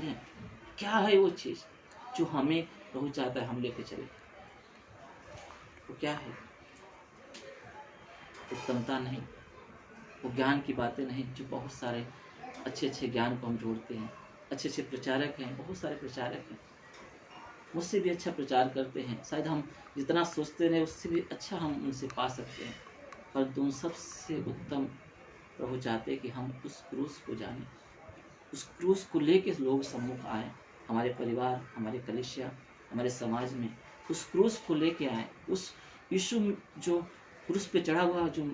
चलें। क्या है वो चीज़ जो हमें प्रभु चाहता है हम लेके चले? वो क्या है? उत्तमता नहीं, वो ज्ञान की बातें नहीं जो बहुत सारे अच्छे ज्ञान को हम जोड़ते हैं। अच्छे प्रचारक हैं, बहुत सारे प्रचारक हैं, मुझसे भी अच्छा प्रचार करते हैं। शायद हम जितना सोचते रहे उससे भी अच्छा हम उनसे पा सकते हैं, पर उन सबसे उत्तम प्रभु चाहते हैं कि हम उस क्रूस को जानें, उस क्रूस को लेके लोग सम्मुख आए, हमारे परिवार, हमारे कलीसिया, हमारे समाज में उस क्रूस को लेके आए। उस यीशु जो क्रूस पे चढ़ा हुआ जो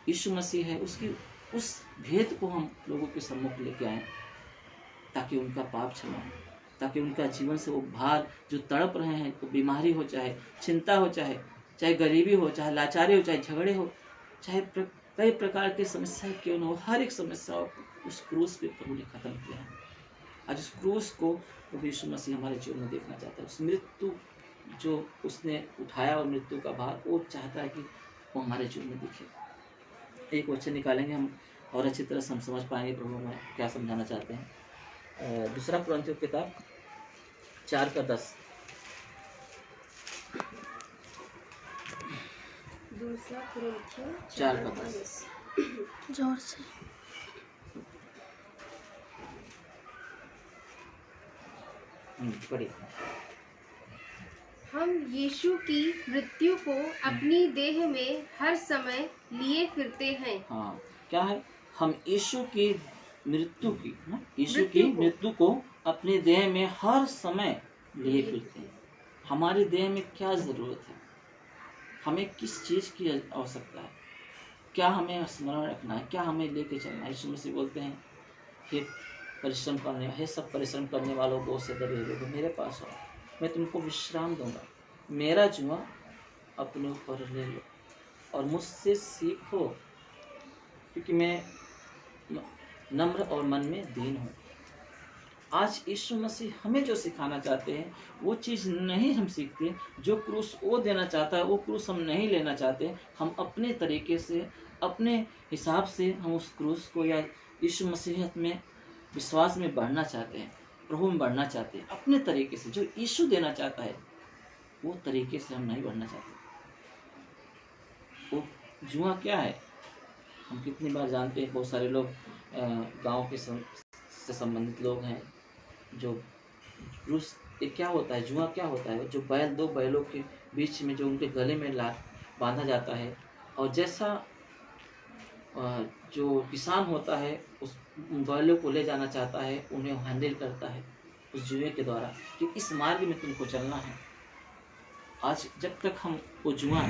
यीशु मसीह है, उसकी उस भेद को हम लोगों के सम्मुख लेके आए, ताकि उनका पाप क्षमा हो, ताकि उनका जीवन से वो भार जो तड़प रहे हैं, वो बीमारी हो, चाहे चिंता हो, चाहे गरीबी हो, चाहे लाचारी हो, चाहे झगड़े हो, चाहे कई प्रकार की समस्याएं क्यों न हो, हर एक समस्या को उस क्रूस पे प्रभु ने खत्म किया है। आज उस क्रूस को प्रभु यीशु मसीह हमारे जीवन में देखना चाहता है। उस मृत्यु जो उसने उठाया और मृत्यु का भार वो चाहता है कि वो हमारे जीवन में दिखे। एक वचन निकालेंगे हम और अच्छी तरह से हम समझ पाएंगे प्रभु हमें क्या समझाना चाहते हैं। दूसरा कुरिन्थियों की किताब 4:10। दूसरा कुरिन्थियों 4:10 जोर से। पढ़िए। हम यीशु की मृत्यु को अपनी देह में हर समय लिए फिरते हैं। हाँ, क्या है? हम यीशु की मृत्यु को अपनी देह में हर समय लिए फिरते हैं। हमारी देह में क्या जरूरत है? हमें किस चीज की आवश्यकता है? क्या हमें स्मरण रखना है? क्या हमें लेके चलना है? यीशु मसीह बोलते हैं, हे सब परिश्रम करने वालों, बोझ से दबे हुए मेरे पास आओ, मैं तुमको विश्राम दूंगा। मेरा जुआ अपने ऊपर ले लो और मुझसे सीखो, क्योंकि मैं नम्र और मन में दीन हूँ। आज यीशु मसीह हमें जो सिखाना चाहते हैं वो चीज़ नहीं हम सीखते। जो क्रूस वो देना चाहता है वो क्रूस हम नहीं लेना चाहते। हम अपने तरीके से, अपने हिसाब से हम उस क्रूस को या यीशु मसीहत में विश्वास में बढ़ना चाहते हैं, प्रभु में बढ़ना चाहते हैं। अपने तरीके से जो यीशु देना चाहता है वो तरीके से हम नहीं बढ़ना चाहते। वो जुआ क्या है? हम कितनी बार जानते हैं, बहुत सारे लोग गांव के से संबंधित लोग हैं जो क्रूस क्या होता है, जुआ क्या होता है? जो दो बैलों के बीच में जो उनके गले में बांधा जाता है, और जैसा जो किसान होता है उस बैलों को ले जाना चाहता है, उन्हें हैंडल करता है उस जुए के द्वारा कि इस मार्ग में तुमको चलना है। आज जब तक हम वो जुआ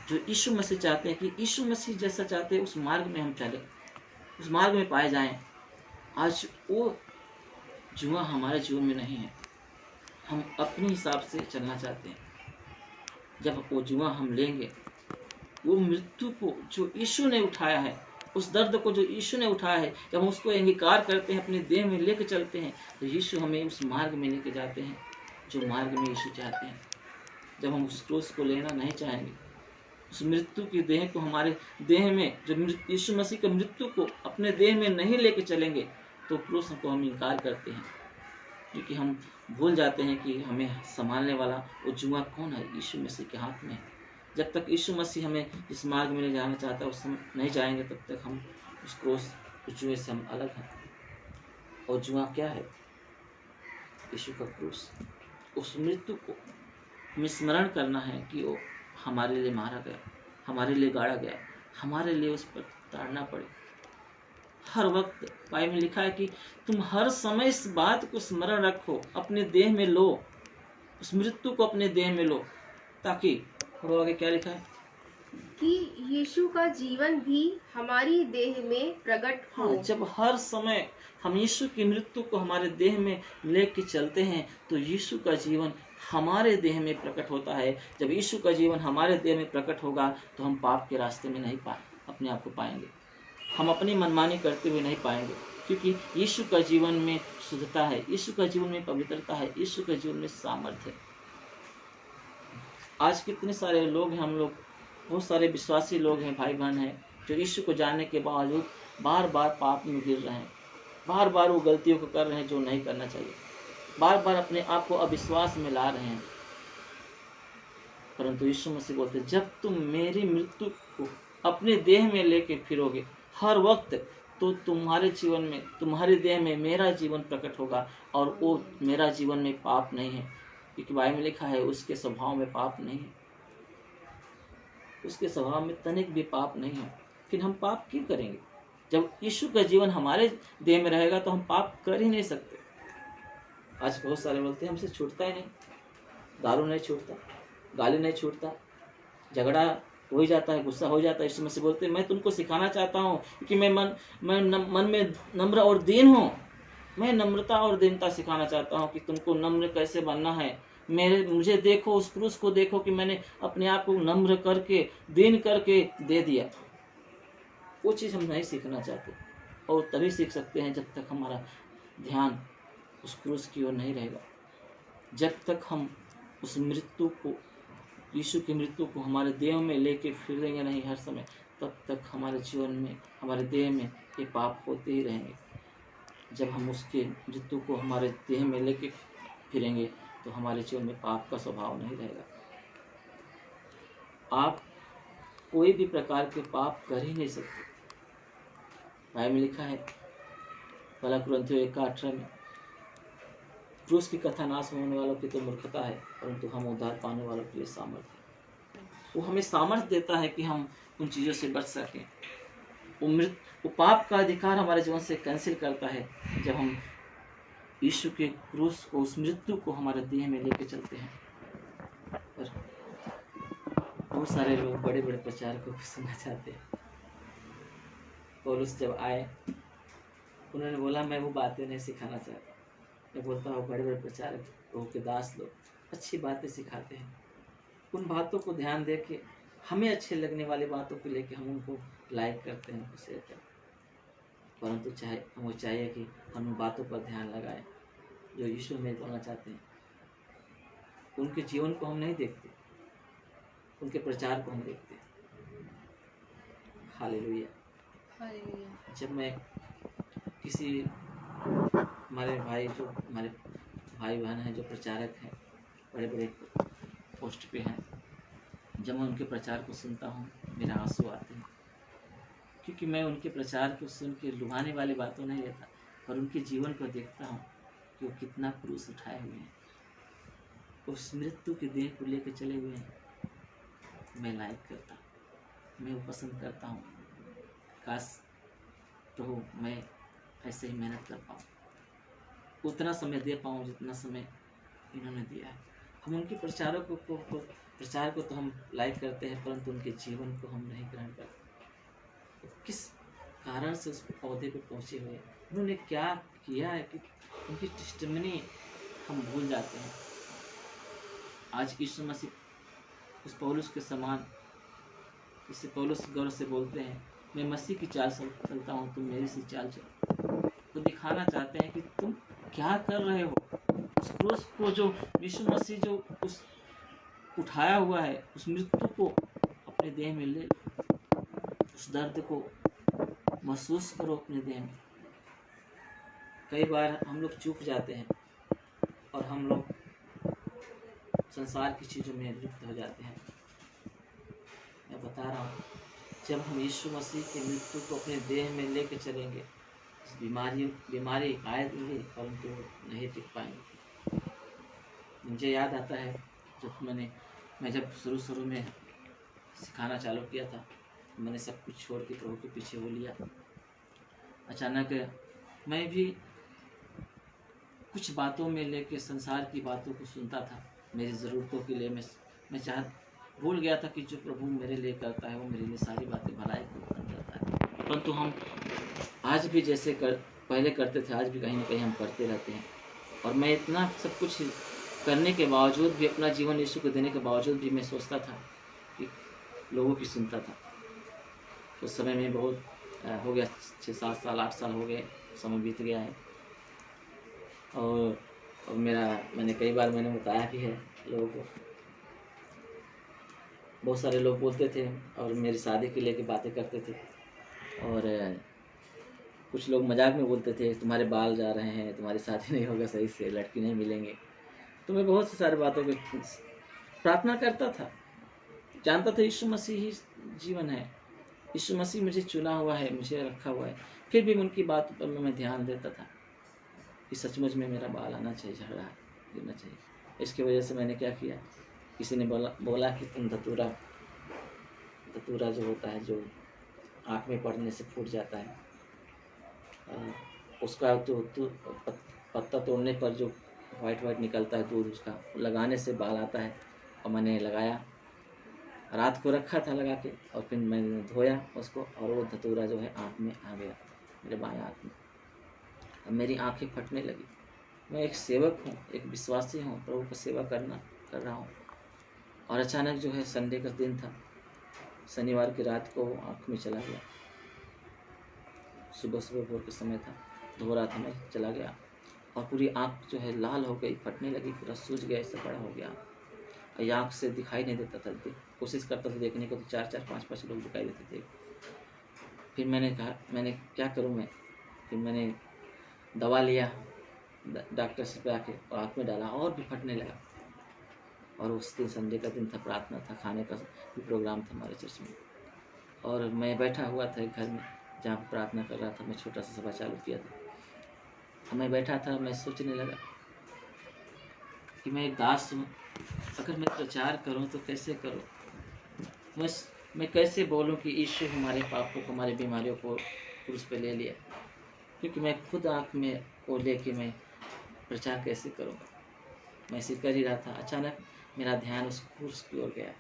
जो यीशु मसीह चाहते हैं कि यीशु मसीह जैसा चाहते हैं उस मार्ग में हम चले, उस मार्ग में पाए जाएं, आज वो जुआ हमारे जीवन में नहीं है। हम अपने हिसाब से चलना चाहते हैं। जब वो जुआ हम लेंगे, वो मृत्यु को जो यीशु ने उठाया है, उस दर्द को जो यीशु ने उठाया है, जब हम उसको अंगीकार करते हैं, अपने देह में लेके चलते हैं, तो यीशु हमें उस मार्ग में लेके जाते हैं जो मार्ग में यीशु चाहते हैं। जब हम उस क्रूस को लेना नहीं चाहेंगे, उस मृत्यु की देह को हमारे देह में, जो यीशु मसीह की मृत्यु को अपने देह में नहीं लेके चलेंगे, तो क्रूस को हम इनकार करते हैं, क्योंकि हम भूल जाते हैं कि हमें संभालने वाला वो जुआ कौन है? यीशु मसीह के हाथ में। जब तक यीशु मसीह हमें इस मार्ग में ले जाना चाहता है, उस समय नहीं जाएंगे, तब तक हम उस क्रूस, उस जुए से हम अलग हैं। और जुआ क्या है? यीशु का क्रूस। उस मृत्यु को हमें स्मरण करना है कि वो हमारे लिए मारा गया, हमारे लिए गाड़ा गया, हमारे लिए उस पर ताड़ना पड़े। हर वक्त बाइबल में लिखा है कि तुम हर समय इस बात को स्मरण रखो, अपने देह में लो, उस मृत्यु को अपने देह में लो, ताकि थोड़ा आगे क्या लिखा है कि यीशु का जीवन भी हमारी देह में प्रकट हो। हाँ, जब हर समय हम यीशु की मृत्यु को हमारे देह में लेके चलते हैं, तो यीशु का जीवन हमारे देह में प्रकट होता है। जब यीशु का जीवन हमारे देह में प्रकट होगा, तो हम पाप के रास्ते में नहीं अपने आप को पाएंगे, हम अपनी मनमानी करते हुए नहीं पाएंगे, क्योंकि यीशु का जीवन में शुद्धता है, यीशु का जीवन में पवित्रता है, यीशु का जीवन में सामर्थ्य है। आज कितने सारे लोग हैं, हम लोग बहुत सारे विश्वासी लोग हैं, भाई बहन हैं, जो यीशु को जानने के बावजूद बार बार पाप में गिर रहे हैं, बार बार वो गलतियों को कर रहे हैं जो नहीं करना चाहिए, बार बार अपने आप को अविश्वास में ला रहे हैं। परंतु यीशु मसीह बोलते हैं, जब तुम मेरी मृत्यु को अपने देह में लेके फिरोगे हर वक्त, तो तुम्हारे जीवन में, तुम्हारे देह में मेरा जीवन प्रकट होगा, और वो मेरा जीवन में पाप नहीं है, क्योंकि बाइबल में लिखा है उसके स्वभाव में पाप नहीं है, उसके स्वभाव में तनिक भी पाप नहीं है। फिर हम पाप क्यों करेंगे? जब यीशु का जीवन हमारे देह में रहेगा तो हम पाप कर ही नहीं सकते। आज बहुत सारे बोलते हैं हमसे छूटता ही नहीं, दारू नहीं छूटता, गाली नहीं छूटता, झगड़ा हो ही जाता है, गुस्सा हो जाता है। यीशु मसीह बोलते हैं, मैं तुमको सिखाना चाहता हूँ कि मैं मन में नम्र और दीन हूँ। मैं नम्रता और दीनता सिखाना चाहता हूँ कि तुमको नम्र कैसे बनना है। मुझे देखो, उस क्रूस को देखो कि मैंने अपने आप को नम्र करके, दीन करके दे दिया। वो चीज़ हम नहीं सीखना चाहते, और तभी सीख सकते हैं जब तक हमारा ध्यान उस क्रूस की ओर नहीं रहेगा। जब तक हम उस मृत्यु को, यीशु की मृत्यु को हमारे देह में लेके फिरेंगे नहीं हर समय, तब तक हमारे जीवन में, हमारे देह में ये पाप होते ही रहेंगे। जब हम उसके मृत्यु को हमारे देह में लेके फिरेंगे तो हमारे जीवन में पाप का स्वभाव नहीं रहेगा। आप कोई भी प्रकार के पाप कर ही नहीं सकते। बाइबल में लिखा है पहला कुरिन्थियों 1:18 में, क्रूस की कथा नाश होने वालों की तो मूर्खता है, परंतु हम उद्धार पाने वालों के लिए सामर्थ्य है। वो हमें सामर्थ्य देता है कि हम उन चीज़ों से बच सकें। वो पाप का अधिकार हमारे जीवन से कैंसिल करता है जब हम यीशु के क्रूस को, उस मृत्यु को हमारे देह में लेके चलते हैं। पर बहुत सारे लोग बड़े बड़े प्रचारकों को सुनना चाहते हैं। पौलुस जब आए, उन्होंने बोला, मैं वो बातें नहीं सिखाना चाहता। मैं बोलता हूँ बड़े बड़े प्रचारक प्रभु के दास लोग अच्छी बातें सिखाते हैं, उन बातों को ध्यान दे के, हमें अच्छे लगने वाली बातों को लेके हम उनको लाइक करते हैं, उनको शेयर करते हैं। परंतु हमें चाहिए कि हम उन बातों पर ध्यान लगाएं जो यीशु हमें बोलना चाहते हैं। उनके जीवन को हम नहीं देखते, उनके प्रचार को हम देखते हैं। हालेलुया। जब मैं किसी हमारे भाई बहन हैं जो प्रचारक हैं, बड़े बड़े पोस्ट पे हैं, जब मैं उनके प्रचार को सुनता हूँ मेरा आंसू आते हैं, क्योंकि मैं उनके प्रचार को सुन के लुभाने वाली बातों नहीं लेता, पर उनके जीवन को देखता हूँ कि वो कितना क्रूस उठाए हुए हैं, उस मृत्यु के देह को लेकर चले हुए हैं। मैं लाइक करता हूँ, मैं वो पसंद करता हूँ। काश प्रभु मैं ऐसे ही मेहनत कर पाऊँ, उतना समय दे पाऊँ जितना समय इन्होंने दिया है। हम उनके प्रचार को तो हम लाइक करते हैं, परंतु उनके जीवन को हम नहीं ग्रहण करते। तो किस कारण से उस पौधे पे पहुँचे हुए, उन्होंने क्या किया है कि उनकी टेस्टिमनी हम भूल जाते हैं। आज यीशु मसीह उस पौलुस के समान, जिससे पौलुस गौरव से बोलते हैं, मैं मसीह की चाल चलता हूँ, तुम मेरी सी चाल चलो। तो दिखाना चाहते हैं कि तुम क्या कर रहे हो। उस क्रूस को जो यीशु मसीह जो उस उठाया हुआ है, उस मृत्यु को अपने देह में ले, उस दर्द को महसूस करो अपने देह में। कई बार हम लोग चूक जाते हैं और हम लोग संसार की चीज़ों में लिप्त हो जाते हैं। मैं बता रहा हूँ, जब हम यीशु मसीह की मृत्यु को अपने देह में लेके चलेंगे, बीमारी आएगी परंतु नहीं टिक पाएंगे। मुझे याद आता है मैं जब शुरू में सिखाना चालू किया था, मैंने सब कुछ छोड़ के प्रभु के पीछे हो लिया। अचानक मैं भी कुछ बातों में लेके संसार की बातों को सुनता था, मेरी ज़रूरतों के लिए मैं भूल गया था कि जो प्रभु मेरे लिए करता है वो मेरे लिए सारी बातें भलाई को बन जाता है। परंतु हम आज भी जैसे पहले करते थे, आज भी कहीं ना कहीं हम करते रहते हैं। और मैं इतना सब कुछ करने के बावजूद भी, अपना जीवन यीशु को देने के बावजूद भी मैं सोचता था कि लोगों की सुनता था। उस समय में बहुत हो गया, 6-7 साल 8 साल हो गए, समय बीत गया है। और मैंने कई बार बताया भी है लोगों को। बहुत सारे लोग बोलते थे और मेरी शादी के लेके बातें करते थे, और कुछ लोग मजाक में बोलते थे तुम्हारे बाल जा रहे हैं, तुम्हारी शादी नहीं होगा सही से, लड़की नहीं मिलेंगे। तो मैं बहुत सी सारी बातों की प्रार्थना करता था, जानता था यीशु मसीह ही जीवन है, यीशु मसीह मुझे चुना हुआ है, मुझे रखा हुआ है। फिर भी उनकी बात पर मैं ध्यान देता था कि सचमुच में मेरा बाल आना चाहिए, झगड़ा गिरना चाहिए। इसकी वजह से मैंने क्या किया, किसी ने बोला कि तुम धतूरा जो होता है, जो आँख में पड़ने से फूट जाता है, उसका तो पत्ता तोड़ने पर जो वाइट निकलता है दूध, उसका लगाने से बाल आता है। और मैंने लगाया, रात को रखा था लगा के, और फिर मैंने धोया उसको, और वो धतूरा जो है आँख में आ गया, मेरे बाएं आँख में। अब मेरी आँखें फटने लगी। मैं एक सेवक हूँ, एक विश्वासी हूँ, प्रभु की सेवा कर रहा हूँ। और अचानक जो है संडे का दिन था, शनिवार की रात को आँख में चला गया। सुबह भोर के समय था, धो रहा था मैं, चला गया और पूरी आँख जो है लाल हो गई, फटने लगी, पूरा सूज गया, इससे बड़ा हो गया। और आँख से दिखाई नहीं देता था, कोशिश करता था देखने को तो 4-4, 5-5 लोग दिखाई देते थे। फिर मैंने कहा मैंने क्या करूँ मैं, फिर मैंने दवा लिया डॉक्टर से पे आके, और आँख में डाला और भी फटने लगा। और उस दिन संडे का दिन था, प्रार्थना था, खाने का भी प्रोग्राम था हमारे चर्च में। और मैं बैठा हुआ था एक घर में जहाँ प्रार्थना कर रहा था, मैं छोटा सा सभा चालू किया था। मैं बैठा था, मैं सोचने लगा कि मैं एक दास हूँ, अगर मैं प्रचार करूँ तो कैसे करूँ, मैं कैसे बोलूँ कि यीशु हमारे पापों को, हमारी बीमारियों को क्रूस पे ले लिया, क्योंकि मैं खुद आँख में वो लेके मैं प्रचार कैसे करूँगा। मैं इसे कर ही रहा था, अचानक मेरा ध्यान उस क्रूस की ओर गया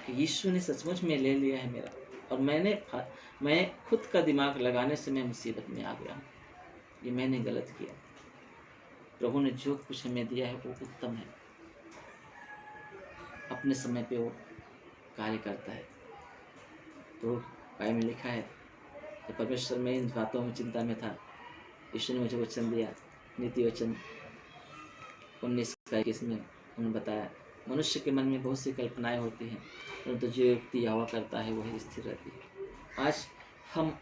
कि यीशु ने सचमुच में ले लिया है मेरा, और मैं खुद का दिमाग लगाने से मैं मुसीबत में आ गया। ये मैंने गलत किया। प्रभु ने जो कुछ हमें दिया है वो उत्तम है, अपने समय पे वो कार्य करता है। तो बाइबल में लिखा है कि परमेश्वर में इन बातों में चिंता में था, यीशु ने मुझे वचन दिया, नीति वचन 19:21 में उन्होंने बताया, मनुष्य के मन में बहुत सी कल्पनाएं होती हैं, परंतु जो युक्ति यहोवा करता है वही स्थिर रहती है। आज हम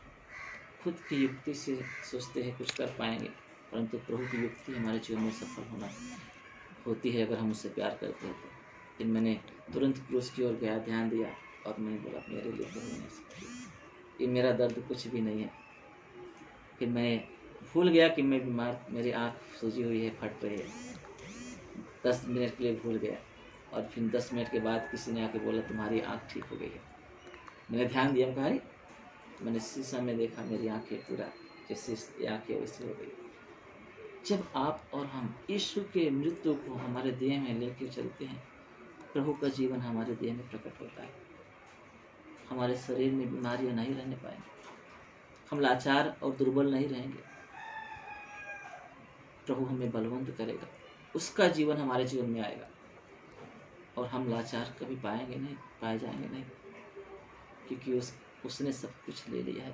खुद की युक्ति से सोचते हैं कुछ कर पाएंगे, परंतु प्रभु की युक्ति हमारे जीवन में सफल होती है अगर हम उससे प्यार करते हैं तो। फिर मैंने तुरंत क्रूस की ओर गया, ध्यान दिया, और मैंने बोला मेरे लिए प्रभु ने सकती, ये मेरा दर्द कुछ भी नहीं है। फिर मैं भूल गया कि मैं बीमार, मेरी आँख सूजी हुई है, फट रही है। 10 मिनट के लिए भूल गया, और फिर 10 मिनट के बाद किसी ने आके बोला तुम्हारी आँख ठीक हो गई है। मैंने ध्यान दिया, कहा मैंने शीशा में देखा, मेरी आँखें पूरा जैसे आँखें वैसे हो गई। जब आप और हम यीशु के मृत्यु को हमारे देह में लेकर चलते हैं, प्रभु का जीवन हमारे देह में प्रकट होता है। हमारे शरीर में बीमारियां नहीं रहने पाएंगी, हम लाचार और दुर्बल नहीं रहेंगे। प्रभु हमें बलवंत करेगा, उसका जीवन हमारे जीवन में आएगा, और हम लाचार कभी पाए जाएंगे नहीं, क्योंकि उसने सब कुछ ले लिया है।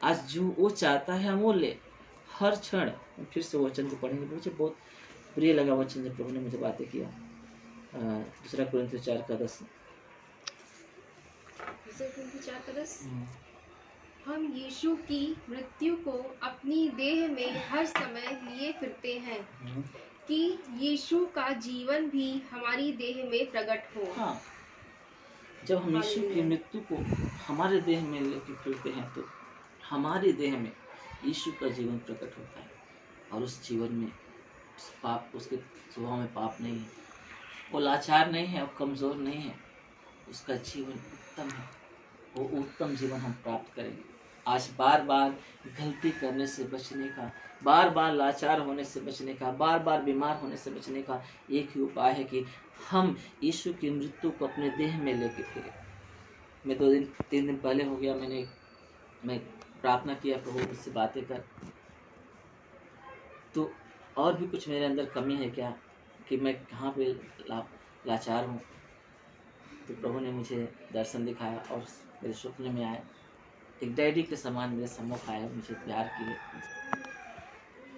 आज जो वो चाहता है हम वो ले, हर क्षण। फिर से वचन को पढ़ेंगे, मुझे बहुत प्रिय लगा वचन जब प्रभु ने मुझे बातें किया। 2 कुरिन्थियों 4:10। हम यीशु की मृत्यु को अपनी देह में हर समय लिए फिरते हैं कि यीशु का जीवन भी हमारी देह में प्रकट हो। हाँ, जब हम यीशु की मृत्यु को हमारे देह में लेकर फिरते हैं तो हमारे देह में यीशु का जीवन प्रकट होता है, और उस जीवन में उसके स्वभाव में पाप नहीं है, वो लाचार नहीं है और कमज़ोर नहीं है, उसका जीवन उत्तम है। वो उत्तम जीवन हम प्राप्त करेंगे। आज बार बार गलती करने से बचने का, बार बार लाचार होने से बचने का, बार बार बीमार होने से बचने का एक ही उपाय है कि हम यीशु की मृत्यु को अपने देह में लेके फिरें। मैं 2-3 दिन पहले हो गया, मैं प्रार्थना किया, प्रभु मुझसे बातें कर, तो और भी कुछ मेरे अंदर कमी है क्या, कि मैं कहाँ पे लाचार हूँ। तो प्रभु ने मुझे दर्शन दिखाया और मेरे स्वप्न में आए, एक डैडी के समान मेरे सम्मुख आए, मुझे प्यार किए,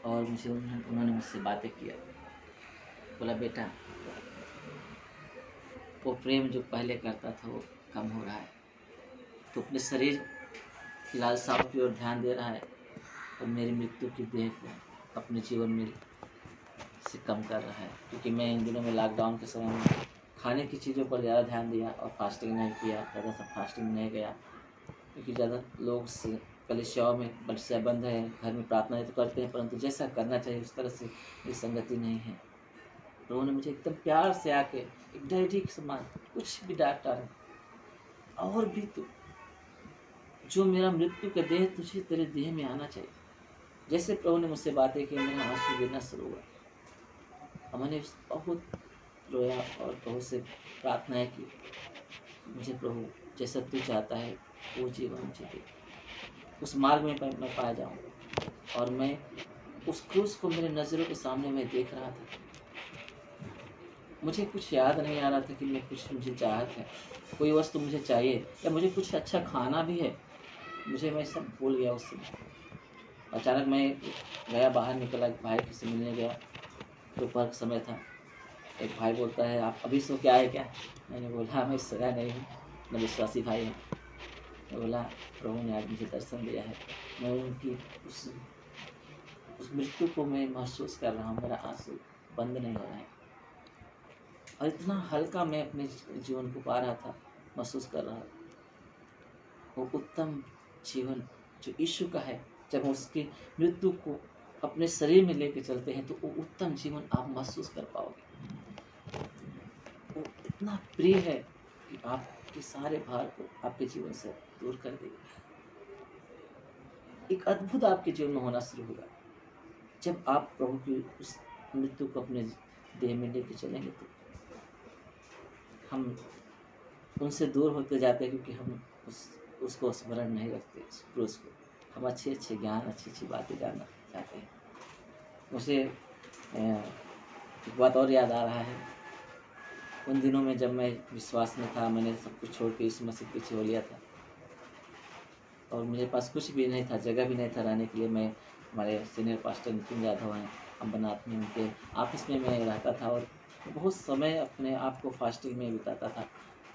और उन्होंने मुझसे बातें किया। बोला बेटा, वो प्रेम जो पहले करता था वो कम हो रहा है, तो अपने शरीर लालसाओं की ओर ध्यान दे रहा है और मेरी मृत्यु की देह को अपने जीवन में से कम कर रहा है। क्योंकि मैं इन दिनों में लॉकडाउन के समय में खाने की चीज़ों पर ज़्यादा ध्यान दिया और फास्टिंग नहीं किया, ज़्यादा सब फास्टिंग नहीं गया। क्योंकि ज़्यादा लोग कलीसियाओं में कलीसिया बंद है, घर में प्रार्थना तो करते हैं, परंतु जैसा करना चाहिए उस तरह से मेरी संगति नहीं है। तो उन्होंने मुझे एकदम प्यार से आके एक डैडी के समान कुछ भी डांटा नहीं, और भी तो जो मेरा मृत्यु का देह तुझे तेरे देह में आना चाहिए। जैसे प्रभु ने मुझसे बातें की, मेरा आंसू गिरना शुरू हुआ। मैंने बहुत रोया और प्रभु से प्रार्थना की, मुझे प्रभु जैसा तू चाहता है वो जीवन मुझे दे, उस मार्ग में मैं पा जाऊँ। और मैं उस क्रूस को मेरे नज़रों के सामने मैं देख रहा था। मुझे कुछ याद नहीं आ रहा था कि मैं कुछ मुझे चाहत है, कोई वस्तु मुझे चाहिए या मुझे कुछ अच्छा खाना भी है। मैं सब भूल गया उस समय। अचानक मैं गया, बाहर निकला, एक भाई से मिलने गया। दोपहर का समय था। एक भाई बोलता है, आप अभी सो के आए क्या? मैंने बोला, मैं सोया नहीं हूँ, मैं विश्वासी भाई हूँ। मैं बोला, प्रभु ने आज मुझे दर्शन दिया है, मैं उनकी उस मृत्यु को मैं महसूस कर रहा हूँ, मेरा आंसू बंद नहीं हो रहा है। और इतना हल्का मैं अपने जीवन को पा रहा था, महसूस कर रहा था। वो उत्तम जीवन जो यीशु का है, जब उसकी मृत्यु को अपने शरीर में लेके चलते हैं तो वो उत्तम जीवन आप महसूस कर पाओगे। वो इतना प्रिय है कि आपके सारे भार को आपके जीवन से दूर कर देगा। एक अद्भुत आपके जीवन में होना शुरू होगा जब आप प्रभु की उस मृत्यु को अपने देह में लेके चलेंगे। तो हम उनसे दूर होते जाते हैं क्योंकि हम उसको स्मरण नहीं रखते, उस क्रूस को। हम अच्छे ज्ञान, अच्छी बातें जानना चाहते हैं। मुझे एक बात और याद आ रहा है। उन दिनों में जब मैं विश्वास में था, मैंने सब कुछ छोड़ के यीशु मसीह के पीछे हो लिया था और मेरे पास कुछ भी नहीं था, जगह भी नहीं था रहने के लिए। मैं हमारे सीनियर पास्टर नितिन यादव हैं अम्बरनाथ में, उनके ऑफिस में मैं रहता था और बहुत समय अपने आप को फास्टिंग में बिताता था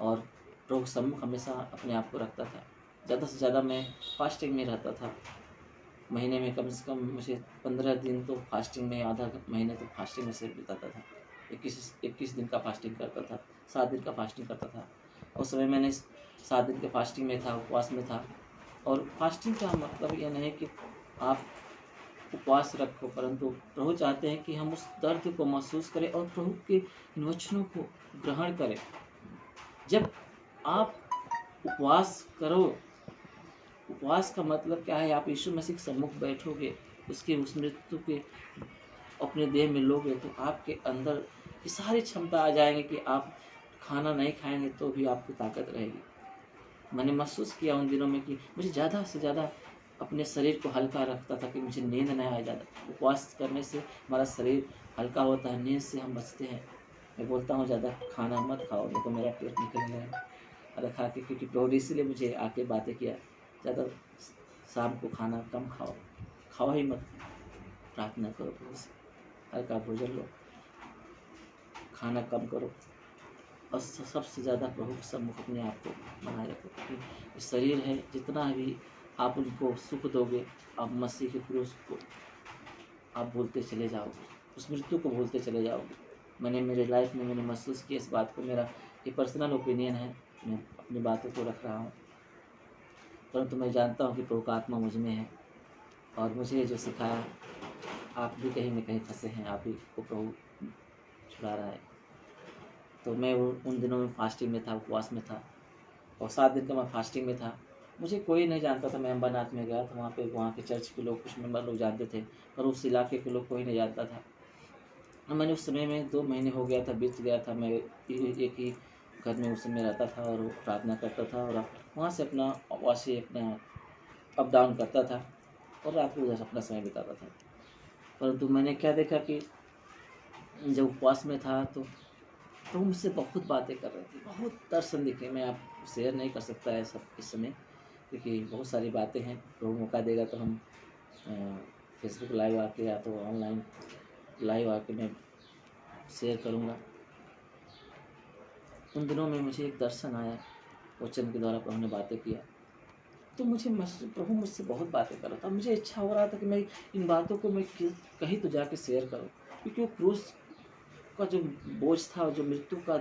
और प्रभु सम्मुख हमेशा अपने आप को रखता था। ज़्यादा से ज़्यादा मैं फास्टिंग में रहता था। महीने में कम से कम मुझे 15 दिन तो फास्टिंग में, आधा महीने तो फास्टिंग में से बिताता था। 21 दिन का फास्टिंग करता था, 7 दिन का फास्टिंग करता था। उस समय मैंने 7 दिन के फास्टिंग में था, उपवास में था। और फास्टिंग का मतलब यह नहीं कि आप उपवास रखो, परंतु प्रभु चाहते हैं कि हम उस दर्द को महसूस करें और प्रभु के इन वचनों को ग्रहण करें। जब आप उपवास करो, उपवास का मतलब क्या है? आप यीशु मसीह के सम्मुख बैठोगे, उसके उस मृत्यु के अपने देह में लोगे तो आपके अंदर ये सारी क्षमता आ जाएंगे कि आप खाना नहीं खाएंगे तो भी आपकी ताकत रहेगी। मैंने महसूस किया उन दिनों में कि मुझे ज़्यादा से ज़्यादा अपने शरीर को हल्का रखता था कि मुझे नींद नहीं आ जाता। उपवास करने से हमारा शरीर हल्का होता है, नींद से हम बचते हैं। मैं बोलता हूँ ज़्यादा खाना मत खाओ, देखो मेरा पेट निकलने है अरे खा के, क्योंकि प्रभु इसीलिए मुझे आके बातें किया, ज़्यादा शाम को खाना कम खाओ, खाओ ही मत, प्रार्थना करो प्रभु से, हल्का भोजन लो, खाना कम करो और सबसे ज़्यादा प्रभु के सम्मुख अपने आप को बनाए रखो। क्योंकि शरीर है, जितना भी आप उनको सुख दोगे, आप मसीह के क्रूस को आप भूलते चले जाओगे, उस मृत्यु को भूलते चले जाओगे। मैंने मेरे लाइफ में मैंने महसूस किया इस बात को। मेरा ये पर्सनल ओपिनियन है, मैं अपनी बातों को रख रहा हूँ, परंतु मैं जानता हूँ कि प्रभु का आत्मा मुझ में है और मुझे जो सिखाया, आप भी कहीं न कहीं फंसे हैं, आप ही को प्रभु छुड़ा रहा है। तो मैं उन दिनों में फास्टिंग में था, उपवास में था और 7 दिन का मैं फास्टिंग में था। मुझे कोई नहीं जानता था। मैं अम्बरनाथ में गया था, वहाँ के चर्च के लोग, कुछ मेंबर लोग जानते थे, पर उस इलाके के लोग कोई नहीं जानता था। मैंने उस समय में 2 महीने हो गया था, बीत गया था। मैं एक ही घर में उस समय रहता था और प्रार्थना करता था और वहाँ से अपना वासी अपना अप डाउन करता था और रात को उधर अपना समय बिताता था। परंतु मैंने क्या देखा कि जब उपवास में था तो प्रभु मुझसे बहुत बातें कर रहे थे, बहुत दर्शन दिखे। मैं आपको शेयर नहीं कर सकता है सब इस समय, क्योंकि बहुत सारी बातें हैं। प्रभु मौका देगा तो हम फेसबुक लाइव आके या तो ऑनलाइन लाइव आके मैं शेयर करूँगा। उन दिनों में मुझे एक दर्शन आया, वचन के द्वारा प्रभु ने बातें किया तो मुझे प्रभु मुझसे बहुत बातें कर रहा था। मुझे इच्छा हो रहा था कि मैं इन बातों को मैं कहीं तो जाके शेयर करूं, क्योंकि वो क्रूस का जो बोझ था, जो मृत्यु का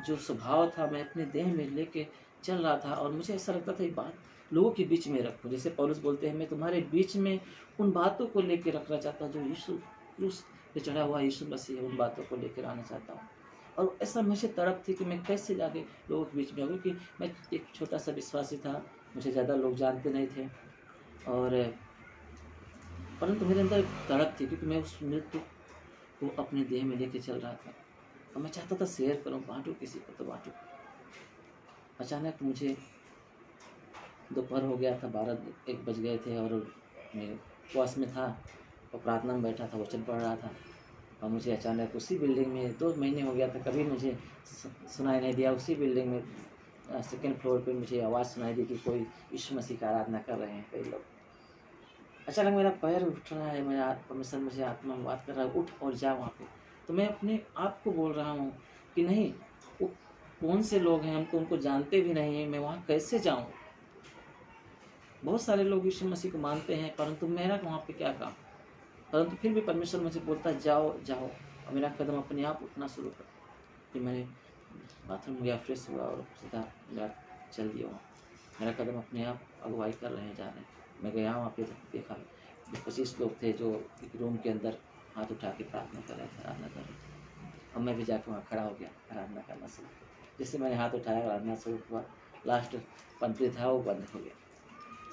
जो स्वभाव था, मैं अपने देह में लेके चल रहा था। और मुझे ऐसा लगता था ये बात लोगों के बीच में रखूं। जैसे पौलुस बोलते हैं, मैं तुम्हारे बीच में उन बातों को लेके रखना चाहता हूँ जो यीशु क्रूस पे चढ़ा हुआ यीशु मसीह है, उन बातों को लेकर आना चाहता हूँ। और ऐसा मुझे तड़प थी कि मैं कैसे जाके लोगों के बीच में आऊँ, क्योंकि मैं एक छोटा सा विश्वासी था, मुझे ज़्यादा लोग जानते नहीं थे। और परंतु मेरे अंदर एक तड़प थी, क्योंकि मैं उस मृत्यु को अपने देह में लेके चल रहा था और मैं चाहता था शेयर करूं, बांटूं, किसी को तो बांटूं। अचानक मुझे दोपहर हो गया था, 12-1 बज गए थे और मैं उपवास में था और प्रार्थना में बैठा था, वचन पढ़ रहा था। और मुझे अचानक उसी बिल्डिंग में 2 महीने हो गया था, कभी मुझे सुनाई नहीं दिया। उसी बिल्डिंग में 2nd फ्लोर पे मुझे आवाज़ सुनाई दी कि कोई यीशु मसीह का आराधना कर रहे हैं कई लोग। अचानक मेरा पैर उठ रहा है, मेरा परमेश्वर मुझे आत्मा में बात कर रहा है, उठ और जा वहाँ पे। तो मैं अपने आप को बोल रहा हूँ कि नहीं, वो कौन से लोग हैं, हम तो उनको जानते भी नहीं हैं, मैं वहाँ कैसे जाऊँ। बहुत सारे लोग यीशु मसीह को मानते हैं, परंतु मेरा वहाँ पे क्या काम। परंतु फिर भी परमेश्वर मुझे बोलता है जाओ जाओ, और मेरा कदम अपने आप उठना शुरू कर। फिर मैंने बाथरूम गया, फ्रेश हुआ और सीधा मेरा चल दिया वहाँ। मेरा कदम अपने आप अगुवाई कर रहे हैं, जा रहे हैं। मैं गया वहाँ पे, देखा 20-25 लोग थे जो एक रूम के अंदर हाथ उठा के प्रार्थना कर रहे थे, आराधना कर रहे थे। और मैं भी जाकर वहाँ खड़ा हो गया, आराधना करना शुरू किया। जिससे मैंने हाथ उठाया, आराधना शुरू हुआ, लास्ट पंक्ति था वो बंद हो गया,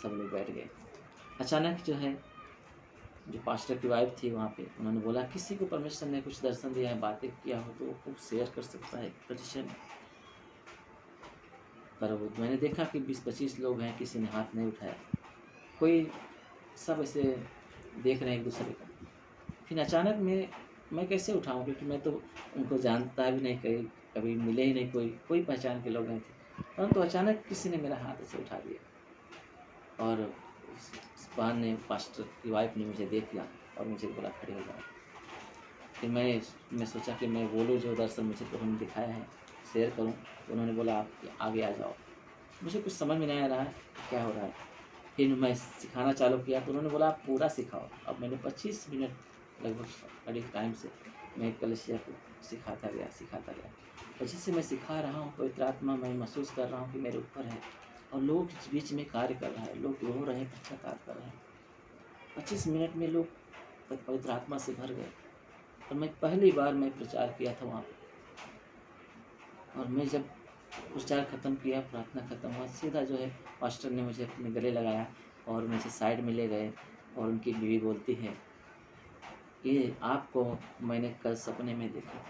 सब लोग बैठ गए। अचानक जो है, जो पास्टर की वाइफ थी वहाँ पे, उन्होंने बोला किसी को परमेश्वर ने कुछ दर्शन दिया है, बातें किया हो तो वो शेयर कर सकता है परिचय में। पर वो मैंने देखा कि 20-25 लोग हैं, किसी ने हाथ नहीं उठाया, कोई सब ऐसे देख रहे हैं एक दूसरे को। फिर अचानक मैं कैसे उठाऊं, क्योंकि मैं तो उनको जानता भी नहीं, कभी मिले ही नहीं, कोई पहचान के लोग नहीं थे। परंतु अचानक किसी ने मेरा हाथ ऐसे उठा दिया और उस बहन ने, पास्टर की वाइफ ने मुझे देख लिया और मुझे बोला खड़े हो जाओ। फिर मैं सोचा कि मैं बोलूँ जो दर्शन मुझे प्रभु ने दिखाया है, शेयर करूँ। तो उन्होंने बोला आप आगे आ जाओ। मुझे कुछ समझ में नहीं आ रहा है क्या हो रहा है। फिर मैं सिखाना चालू किया तो उन्होंने बोला आप पूरा सिखाओ। अब मैंने 25 मिनट लगभग करीब टाइम से मैं कलीसिया को सिखाता गया। और जिससे मैं सिखा रहा हूँ, पवित्र आत्मा मैं महसूस कर रहा हूँ कि मेरे ऊपर है और लोग इस बीच में कार्य कर रहा है, लोग रो रहे हैं, पश्चाताप कर रहे हैं। 25 मिनट में लोग पवित्र आत्मा से भर गए। और मैं पहली बार मैं प्रचार किया था वहाँ पर। और मैं जब प्रचार ख़त्म किया, प्रार्थना ख़त्म हुआ, सीधा जो है पास्टर ने मुझे अपने गले लगाया और मुझे साइड में ले गए। और उनकी बीवी बोलती है कि आपको मैंने कल सपने में देखा।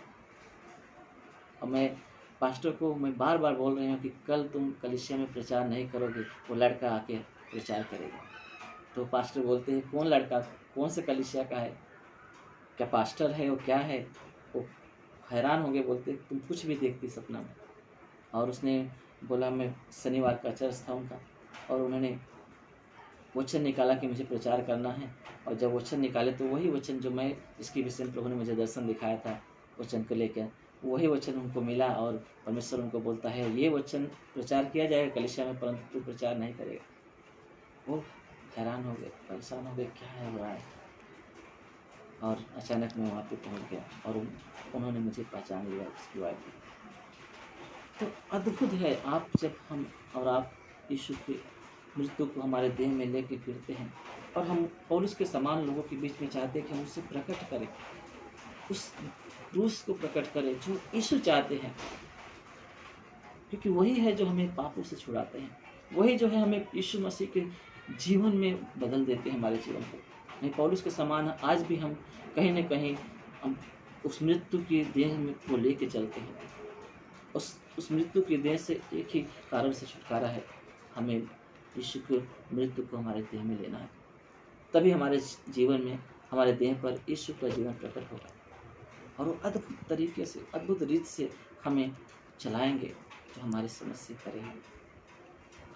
और मैं पास्टर को मैं बार बार बोल रही हूँ कि कल तुम कलीसिया में प्रचार नहीं करोगे, वो लड़का आके प्रचार करेगा। तो पास्टर बोलते हैं कौन लड़का, कौन से कलीसिया का है, क्या पास्टर है, वो क्या है। वो हैरान हो गए, बोलते तुम कुछ भी देखती सपना में। और उसने बोला मैं शनिवार का चर्च था उनका, और उन्होंने वचन निकाला कि मुझे प्रचार करना है। और जब वचन निकाले तो वही वचन जो मैं, जिसके विषय में प्रभु ने मुझे दर्शन दिखाया था वचन को लेकर, वही वचन उनको मिला। और परमेश्वर उनको बोलता है ये वचन प्रचार किया जाएगा कलीसिया में, परंतु तू प्रचार नहीं करेगा। वो हैरान हो गए, परेशान हो गए, क्या है हो रहा है। और अचानक मैं वहाँ पे पहुँच गया और उन्होंने मुझे पहचान लिया, उसकी वाइफ। तो अद्भुत है, आप जब हम और आप यीशु की मृत्यु को हमारे देह में लेके फिरते हैं, और हम पौलुस के समान लोगों के बीच में चाहते हैं कि हम उसे प्रकट करें, उस क्रूस को प्रकट करें जो यीशु चाहते हैं, क्योंकि वही है जो हमें पापों से छुड़ाते हैं, वही जो है हमें यीशु मसीह के जीवन में बदल देते हैं हमारे जीवन को। नहीं, पौलुस के समान आज भी हम कहीं न कहीं हम उस मृत्यु की देह में को लेके चलते हैं। उस मृत्यु के देह से एक ही कारण से छुटकारा है, हमें यीशु की मृत्यु को हमारे देह में लेना है। तभी हमारे जीवन में, हमारे देह पर यीशु का जीवन प्रकट होगा और वो अद्भुत तरीके से, अद्भुत रीत से हमें चलाएंगे, जो हमारी समझ से करेंगे।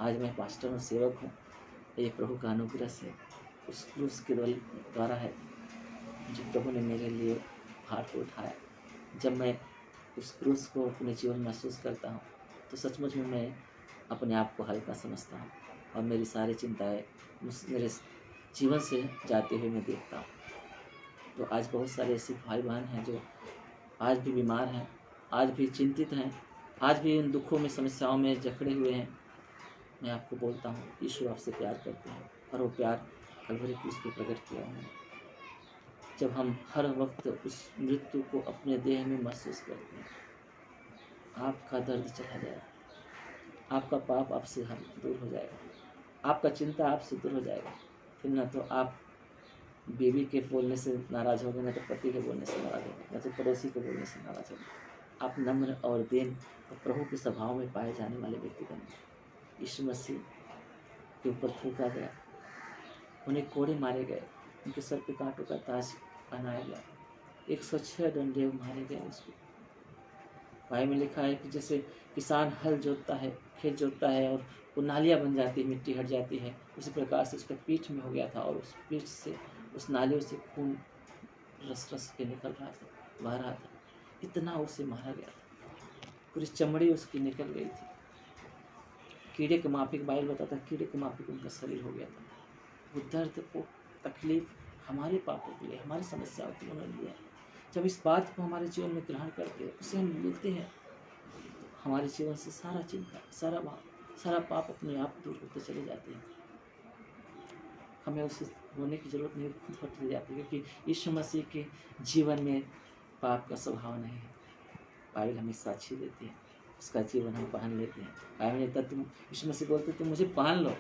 आज मैं पास्टर और सेवक हूँ, ये प्रभु का अनुग्रह से उस क्रूस के द्वारा है जो प्रभु ने मेरे लिए भार को उठाया। जब मैं उस क्रूस को अपने जीवन में महसूस करता हूँ तो सचमुच में मैं अपने आप को हल्का समझता हूँ। और मेरी सारी चिंताएं मेरे जीवन से जाते हुए मैं देखता हूँ। तो आज बहुत सारे ऐसे भाई बहन हैं जो आज भी बीमार हैं, आज भी चिंतित हैं, आज भी उन दुखों में, समस्याओं में जकड़े हुए हैं। मैं आपको बोलता हूँ, यीशु आपसे प्यार करते हैं और वो प्यार कलवरी क्रूस पे प्रकट किया उन्होंने। जब हम हर वक्त उस मृत्यु को अपने देह में महसूस करते हैं, आपका दर्द चला जाएगा, आपका पाप आपसे दूर हो जाएगा, आपका चिंता आपसे दूर हो जाएगा। फिर न तो आप बीवी के बोलने से नाराज होंगे, न तो पति के बोलने से नाराज होंगे, न तो पड़ोसी के बोलने से नाराज होंगे। आप नम्र और दीन और प्रभु के स्वभाव में पाए जाने वाले व्यक्ति बनेंगे। यीशु मसीह के ऊपर थूका गया, उन्हें कोड़े मारे गए, उनके सर पे कांटों का ताज पहनाया गया, 106 डंडे मारे गए उसको। बाइबल में लिखा है कि जैसे किसान हल जोतता है, खेत जोतता है और वो नालियाँ बन जाती है, मिट्टी हट जाती है, उसी प्रकार से उसके पीठ में हो गया था और उस पीठ से, उस नालियों से खून रस रस के निकल रहा था, बह रहा था। इतना उसे मारा गया था, पूरी चमड़ी उसकी निकल गई थी। कीड़े के माफिक, बाइबल बताता है, कीड़े के माफिक उनका शरीर हो गया था। वो दर्द, वो तकलीफ हमारे पापों के लिए, हमारी समस्याओं के लिए उन्होंने लिया। जब इस बात को हमारे जीवन में ग्रहण करके उसे हम लेते हैं, हमारे जीवन से सारा चिंता, सारा भाव, सारा पाप अपने आप दूर होते चले जाते हैं। हमें उसे होने की जरूरत नहीं, खुद होते चले जाते हैं, क्योंकि यीशु मसीह के जीवन में पाप का स्वभाव नहीं है। बाइबल हमें साक्षी देती है, उसका जीवन हम पहन लेते हैं। बाइबल में तुम, यीशु मसीह बोलते तुम मुझे पहन लो,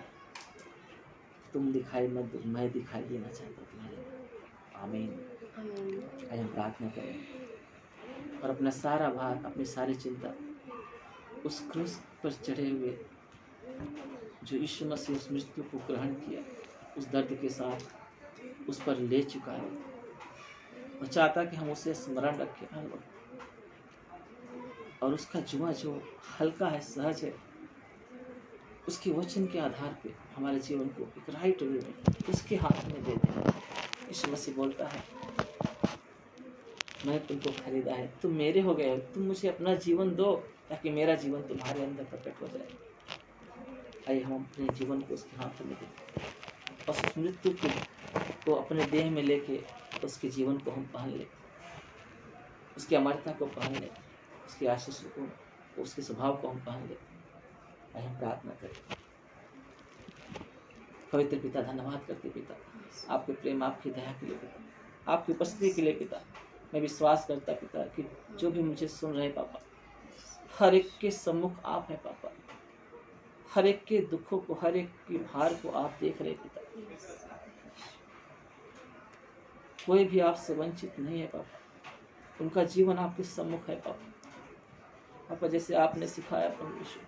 तुम दिखाई मत दो, मैं दिखाई देना चाहता हूँ तुम्हारे। आमीन। आइए हम प्रार्थना करें और अपना सारा भार, अपनी सारी चिंता उस क्रूस पर चढ़े हुए जो यीशु मसीह उस मृत्यु को ग्रहण किया, उस दर्द के साथ उस पर ले चुका है। वो चाहता कि हम उसे स्मरण रखें हर वक्त, और उसका जुआ जो हल्का है, सहज है, उसके वचन के आधार पे हमारे जीवन को एक राइट वे में उसके हाथ में दे दें। यीशु मसीह बोलता है, मैं तुमको खरीदा है, तुम मेरे हो गए हो, तुम मुझे अपना जीवन दो ताकि मेरा जीवन तुम्हारे अंदर प्रकट हो जाए। आइए हम अपने जीवन को उसके हाथ में दें और उस मृत्यु को अपने देह में लेके उसके जीवन को हम पहन लें, उसकी अमरता को पहन लें, उसके आशीष को, उसके स्वभाव को हम पहन लें। आइए हम प्रार्थना करें। पवित्र पिता, धन्यवाद करते पिता आपके प्रेम, आपकी दया के लिए पिता, आपकी उपस्थिति के लिए पिता। मैं विश्वास करता पिता कि जो भी मुझे सुन रहे पापा, हर एक के सम्मुख आप हैं पापा, हर एक के दुखों को, हर एक के भार को आप देख रहे पिता। कोई भी आपसे वंचित नहीं है पापा, उनका जीवन आपके सम्मुख है पापा। जैसे आपने सिखाया प्रभु यीशु,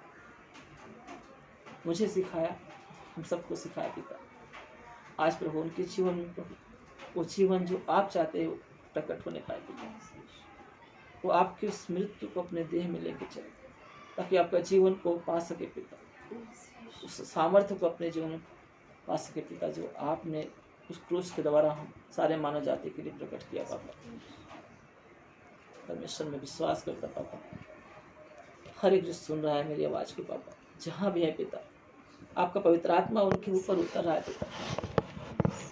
मुझे सिखाया, हम सबको सिखाया पिता। आज प्रभु उनके जीवन में प्रभु वो जीवन जो आप चाहते हो प्रकट होने पाए पिता। वो आपके उस मृत्यु को अपने देह में लेके चले ताकि आपका जीवन को पा सके पिता, उस सामर्थ्य को अपने जीवन में पा सके पिता, जो आपने उस क्रूस के द्वारा हम सारे मानव जाति के लिए प्रकट किया पापा। परमेश्वर में विश्वास करता पापा, हर एक जो सुन रहा है मेरी आवाज को पापा, जहाँ भी है पिता, आपका पवित्र आत्मा उनके ऊपर उतर रहा है पिता।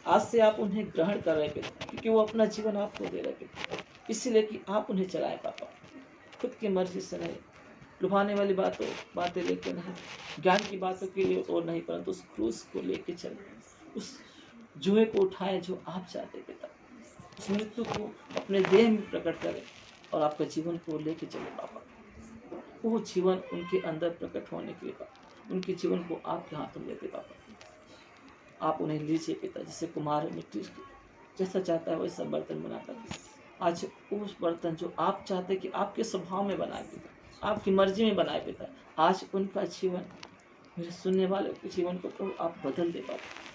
आज से आप उन्हें ग्रहण कर रहे पिता, क्योंकि वो अपना जीवन आपको दे रहे पिता, इसीलिए कि आप उन्हें चलाए पापा, खुद की मर्जी से नहीं, लुभाने वाली बातें लेके नहीं, ज्ञान की बातों के लिए और नहीं, परंतु उस क्रूस को लेके चले, उस जुए को उठाए जो आप चाहते पिता, उस मृत्यु को अपने देह में प्रकट करें और आपका जीवन को लेके चले पापा। वो जीवन उनके अंदर प्रकट होने के लिए पापा, उनके जीवन को आपके हाथों में लेते पापा। आप उन्हें लीजिए पिता, जैसे कुम्हार मिट्टी जैसा चाहता है वैसा बर्तन बनाता है। आज उस बर्तन जो आप चाहते कि आपके स्वभाव में बनाए पिता, आपकी मर्जी में बनाए पिता, आज उनका जीवन, मेरे सुनने वाले के जीवन को तो आप बदल दे पापा।